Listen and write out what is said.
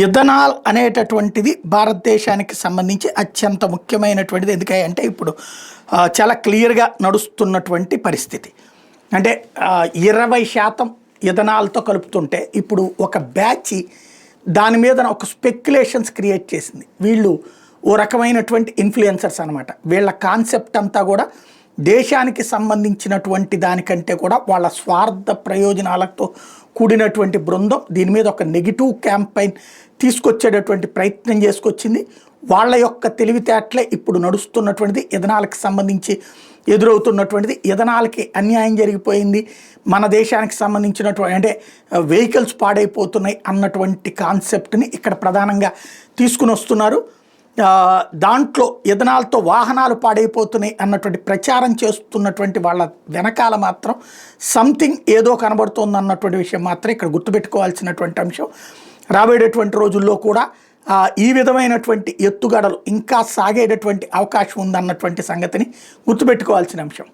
Ethanol అనేటటువంటిది భారతదేశానికి సంబంధించి అత్యంత ముఖ్యమైనటువంటిది. ఎందుకంటే ఇప్పుడు చాలా క్లియర్గా నడుస్తున్నటువంటి పరిస్థితి. అంటే 20% ఇథనాల్తో కలుపుతుంటే ఇప్పుడు ఒక బ్యాచ్ దాని మీద ఒక స్పెక్యులేషన్స్ క్రియేట్ చేసింది. వీళ్ళు ఓ రకమైనటువంటి ఇన్ఫ్లుయెన్సర్స్ అనమాట. వీళ్ళ కాన్సెప్ట్ అంతా కూడా దేశానికి సంబంధించినటువంటి దానికంటే కూడా వాళ్ళ స్వార్థ ప్రయోజనాలతో కూడినటువంటి బృందం దీని మీద ఒక నెగిటివ్ క్యాంపెయిన్ తీసుకొచ్చేటటువంటి ప్రయత్నం చేసుకొచ్చింది. వాళ్ళ యొక్క తెలివితేటలే ఇప్పుడు నడుస్తున్నటువంటిది. ఇథనాల్కి సంబంధించి ఎదురవుతున్నటువంటిది. ఇథనాల్కి అన్యాయం జరిగిపోయింది, మన దేశానికి సంబంధించినటువంటి అంటే వెహికల్స్ పాడైపోతున్నాయి అన్నటువంటి కాన్సెప్ట్ని ఇక్కడ ప్రధానంగా తీసుకుని వస్తున్నారు. దాంట్లో ఇథనాల్తో వాహనాలు పాడైపోతున్నాయి అన్నటువంటి ప్రచారం చేస్తున్నటువంటి వాళ్ళ వెనకాల మాత్రం సంథింగ్ ఏదో కనబడుతుంది అన్నటువంటి విషయం మాత్రం ఇక్కడ గుర్తుపెట్టుకోవాల్సినటువంటి అంశం. రాబోయేటటువంటి రోజుల్లో కూడా ఈ విధమైనటువంటి ఎత్తుగడలు ఇంకా సాగేటటువంటి అవకాశం ఉందన్నటువంటి సంగతిని గుర్తుపెట్టుకోవాల్సిన అంశం.